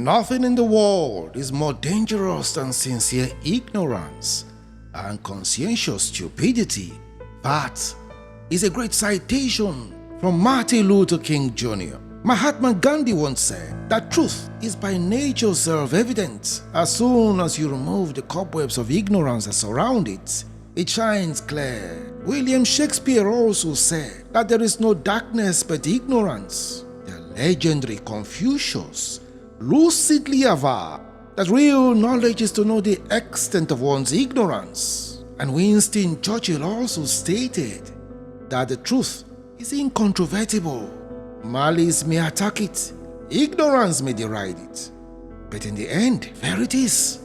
Nothing in the world is more dangerous than sincere ignorance and conscientious stupidity. That is a great citation from Martin Luther King Jr. Mahatma Gandhi once said that truth is by nature self-evident. As soon as you remove the cobwebs of ignorance that surround it, it shines clear. William Shakespeare also said that there is no darkness but ignorance. The legendary Confucius lucidly averred that real knowledge is to know the extent of one's ignorance. And Winston Churchill also stated that the truth is incontrovertible. Malice may attack it, ignorance may deride it, but in the end, there it is.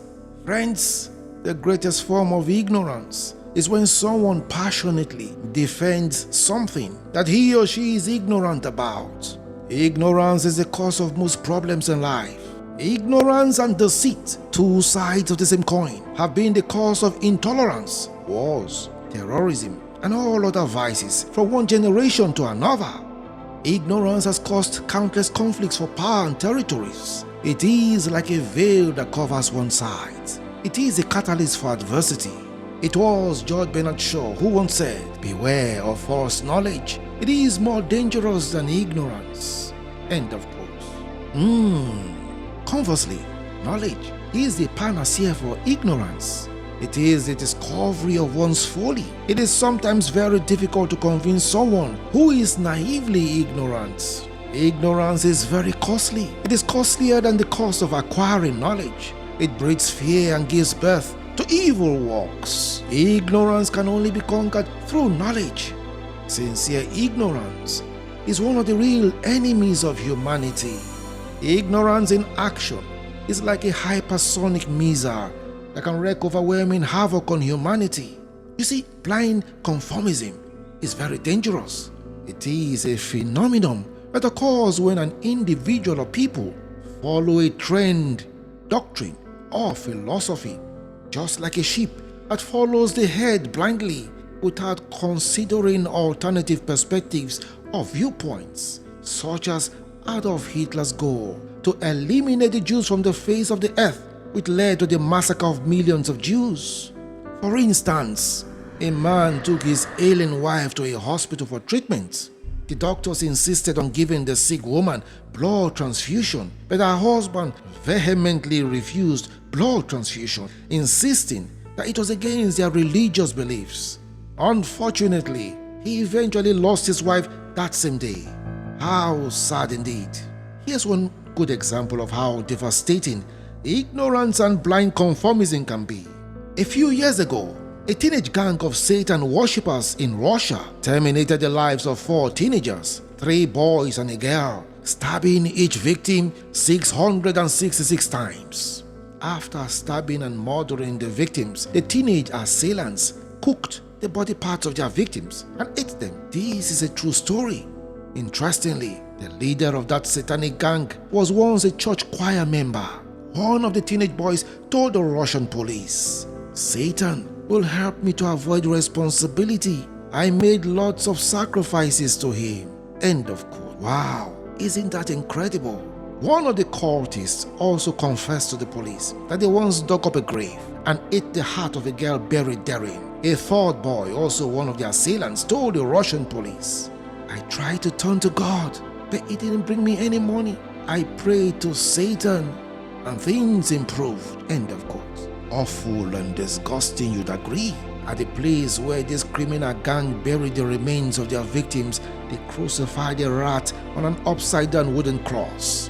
Friends, the greatest form of ignorance is when someone passionately defends something that he or she is ignorant about. Ignorance is the cause of most problems in life. Ignorance and deceit, two sides of the same coin, have been the cause of intolerance, wars, terrorism, and all other vices from one generation to another. Ignorance has caused countless conflicts for power and territories. It is like a veil that covers one side. It is a catalyst for adversity. It was George Bernard Shaw who once said, "Beware of false knowledge. It is more dangerous than ignorance." End of quote. Conversely, knowledge is the panacea for ignorance. It is the discovery of one's folly. It is sometimes very difficult to convince someone who is naively ignorant. Ignorance is very costly. It is costlier than the cost of acquiring knowledge. It breeds fear and gives birth to evil works. Ignorance can only be conquered through knowledge. Sincere ignorance is one of the real enemies of humanity. Ignorance in action is like a hypersonic missile that can wreak overwhelming havoc on humanity. You see, blind conformism is very dangerous. It is a phenomenon that occurs when an individual or people follow a trend, doctrine, or philosophy, just like a sheep that follows the herd blindly without considering alternative perspectives or viewpoints, such as Adolf Hitler's goal to eliminate the Jews from the face of the earth, which led to the massacre of millions of Jews. For instance, a man took his ailing wife to a hospital for treatment. The doctors insisted on giving the sick woman blood transfusion, but her husband vehemently refused blood transfusion, insisting that it was against their religious beliefs. Unfortunately, he eventually lost his wife that same day. How sad indeed. Here's one good example of how devastating ignorance and blind conformism can be. A few years ago, a teenage gang of Satan worshippers in Russia terminated the lives of 4 teenagers, 3 boys and a girl, stabbing each victim 666 times. After stabbing and murdering the victims, the teenage assailants cooked the body parts of their victims and ate them. This is a true story. Interestingly, the leader of that satanic gang was once a church choir member. One of the teenage boys told the Russian police, "Satan will help me to avoid responsibility. I made lots of sacrifices to him." End of quote. Wow, isn't that incredible? One of the cultists also confessed to the police that they once dug up a grave and ate the heart of a girl buried therein. A third boy, also one of the assailants, told the Russian police, "I tried to turn to God, but it didn't bring me any money. I prayed to Satan and things improved." End of quote. Awful and disgusting, you'd agree. At the place where this criminal gang buried the remains of their victims, they crucified a rat on an upside-down wooden cross.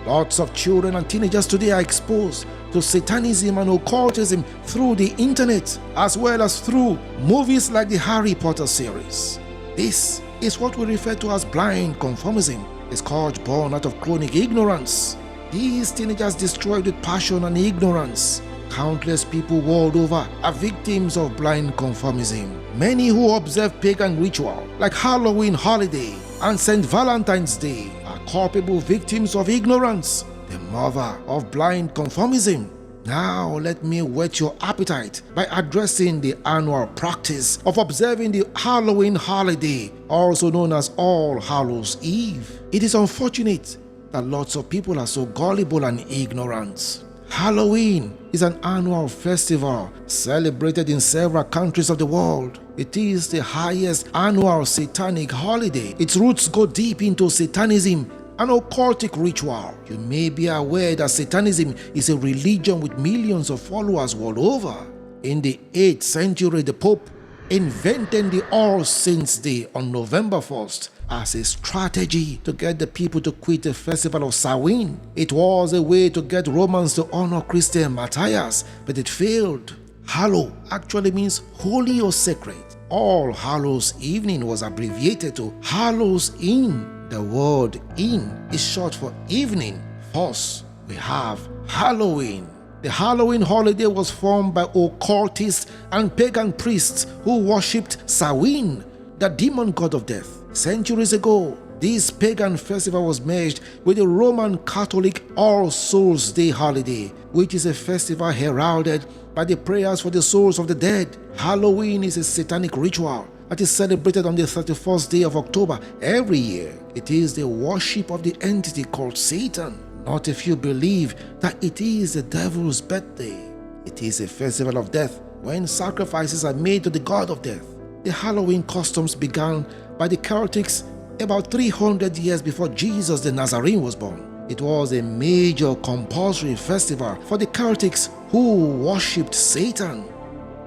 Lots of children and teenagers today are exposed to satanism and occultism through the internet, as well as through movies like the Harry Potter series. This is what we refer to as blind conformism, a scourge born out of chronic ignorance. These teenagers destroyed with passion and ignorance. Countless people world over are victims of blind conformism. Many who observe pagan ritual like Halloween holiday and St. Valentine's Day are culpable victims of ignorance, the mother of blind conformism. Now let me whet your appetite by addressing the annual practice of observing the Halloween holiday, also known as All Hallows Eve. It is unfortunate that lots of people are so gullible and ignorant. Halloween is an annual festival celebrated in several countries of the world. It is the highest annual satanic holiday. Its roots go deep into Satanism, an occultic ritual. You may be aware that Satanism is a religion with millions of followers world over. In the 8th century, the Pope invented the All Saints' Day on November 1st as a strategy to get the people to quit the festival of Samhain. It was a way to get Romans to honor Christian martyrs, but it failed. Hallow actually means holy or sacred. All Hallows Evening was abbreviated to Hallows Inn. The word inn is short for evening. Thus, we have Halloween. The Halloween holiday was formed by occultists and pagan priests who worshipped Samhain, the demon god of death. Centuries ago, this pagan festival was merged with the Roman Catholic All Souls Day holiday, which is a festival heralded by the prayers for the souls of the dead. Halloween is a satanic ritual that is celebrated on the 31st day of October every year. It is the worship of the entity called Satan. Not a few believe that it is the devil's birthday. It is a festival of death when sacrifices are made to the god of death. The Halloween customs began by the Celtics about 300 years before Jesus the Nazarene was born. It was a major compulsory festival for the Celtics who worshipped Satan.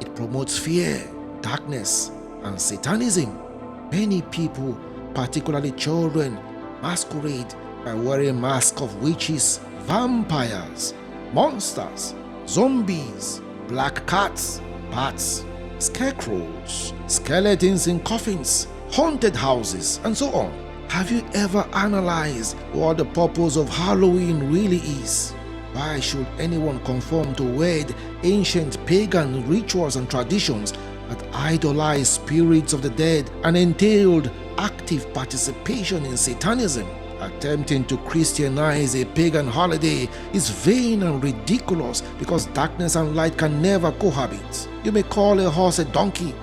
It promotes fear, darkness, and Satanism. Many people, particularly children, masquerade by wearing masks of witches, vampires, monsters, zombies, black cats, bats, scarecrows, skeletons in coffins, haunted houses, and so on. Have you ever analyzed what the purpose of Halloween really is? Why should anyone conform to weird, ancient pagan rituals and traditions that idolize spirits of the dead and entailed active participation in Satanism? Attempting to Christianize a pagan holiday is vain and ridiculous because darkness and light can never cohabit. You may call a horse a donkey,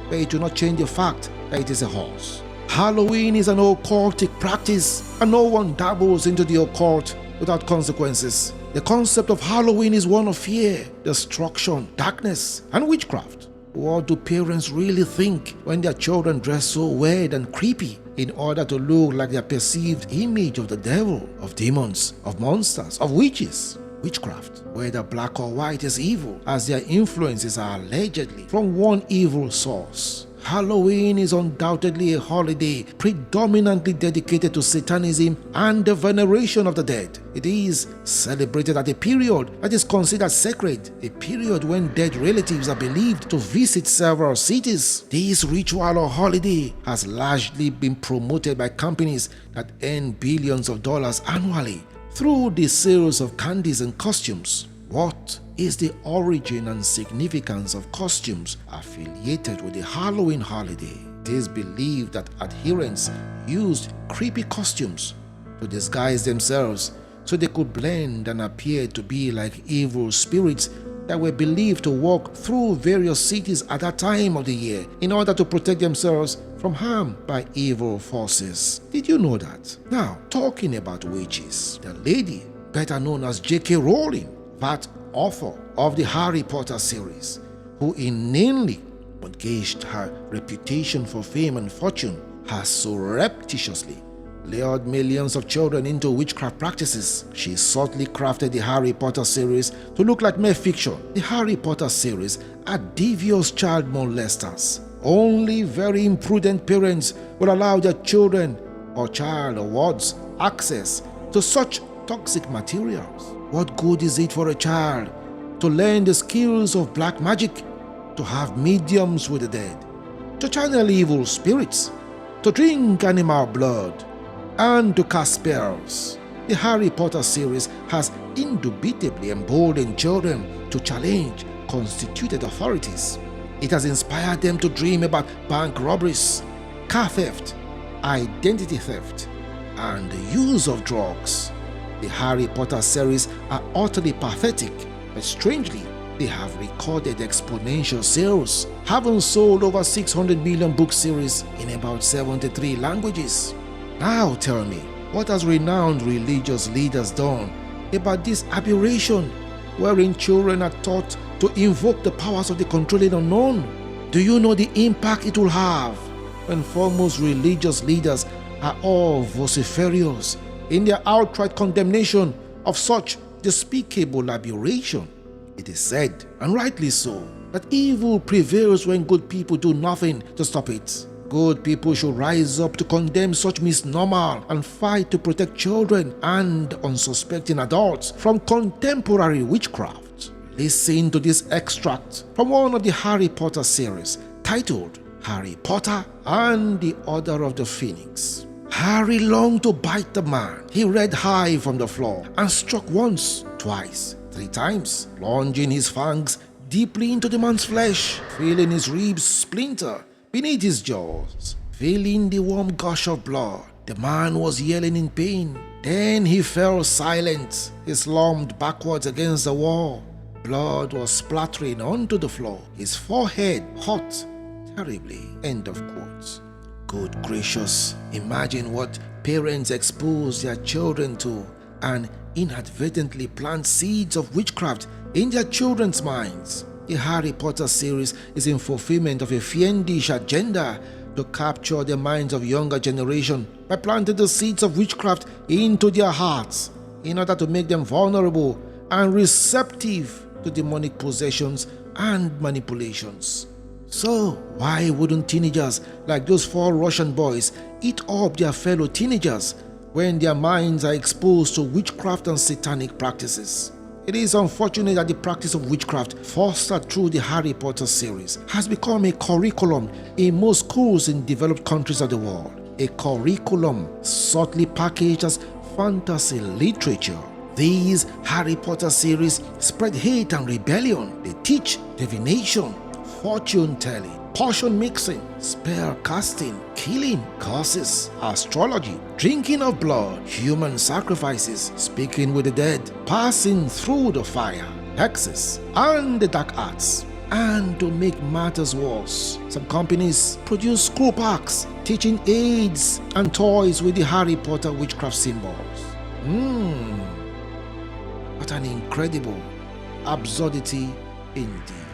but it will not change the fact that it is a horse. Halloween is an occultic practice, and no one dabbles into the occult without consequences. The concept of Halloween is one of fear, destruction, darkness, and witchcraft. What do parents really think when their children dress so weird and creepy in order to look like their perceived image of the devil, of demons, of monsters, of witches? Witchcraft, whether black or white, is evil, as their influences are allegedly from one evil source. Halloween is undoubtedly a holiday predominantly dedicated to Satanism and the veneration of the dead. It is celebrated at a period that is considered sacred, a period when dead relatives are believed to visit several cities. This ritual or holiday has largely been promoted by companies that earn billions of dollars annually through the sales of candies and costumes. What is the origin and significance of costumes affiliated with the Halloween holiday? It is believed that adherents used creepy costumes to disguise themselves so they could blend and appear to be like evil spirits that were believed to walk through various cities at that time of the year in order to protect themselves from harm by evil forces. Did you know that? Now, talking about witches, the lady better known as J.K. Rowling, that author of the Harry Potter series, who inanely mortgaged her reputation for fame and fortune, has surreptitiously lured millions of children into witchcraft practices. She subtly crafted the Harry Potter series to look like mere fiction. The Harry Potter series are devious child molesters. Only very imprudent parents will allow their children or child or wards access to such toxic materials. What good is it for a child to learn the skills of black magic, to have mediums with the dead, to channel evil spirits, to drink animal blood, and to cast spells? The Harry Potter series has indubitably emboldened children to challenge constituted authorities. It has inspired them to dream about bank robberies, car theft, identity theft, and the use of drugs. The Harry Potter series are utterly pathetic, but strangely, they have recorded exponential sales, having sold over 600 million book series in about 73 languages. Now tell me, What has renowned religious leaders done about this aberration wherein children are taught to invoke the powers of the controlling unknown? Do you know the impact it will have when foremost religious leaders are all vociferous in their outright condemnation of such despicable aberration? It is said, and rightly so, that evil prevails when good people do nothing to stop it. Good people should rise up to condemn such misnomer and fight to protect children and unsuspecting adults from contemporary witchcraft. Listen to this extract from one of the Harry Potter series titled Harry Potter and the Order of the Phoenix. Harry longed to bite the man. He read high from the floor and struck once, twice, 3 times, plunging his fangs deeply into the man's flesh, feeling his ribs splinter beneath his jaws, feeling the warm gush of blood. The man was yelling in pain. Then he fell silent. He slumped backwards against the wall. Blood was splattering onto the floor. His forehead hot terribly. End of quotes. Good gracious, imagine what parents expose their children to and inadvertently plant seeds of witchcraft in their children's minds. The Harry Potter series is in fulfillment of a fiendish agenda to capture the minds of younger generation by planting the seeds of witchcraft into their hearts in order to make them vulnerable and receptive to demonic possessions and manipulations. So why wouldn't teenagers like those 4 Russian boys eat up their fellow teenagers when their minds are exposed to witchcraft and satanic practices? It is unfortunate that the practice of witchcraft fostered through the Harry Potter series has become a curriculum in most schools in developed countries of the world. A curriculum subtly packaged as fantasy literature. These Harry Potter series spread hate and rebellion. They teach divination, fortune-telling, potion mixing, spell casting, killing, curses, astrology, drinking of blood, human sacrifices, speaking with the dead, passing through the fire, hexes, and the dark arts. And to make matters worse, some companies produce screw packs teaching aids and toys with the Harry Potter witchcraft symbols. What an incredible absurdity indeed.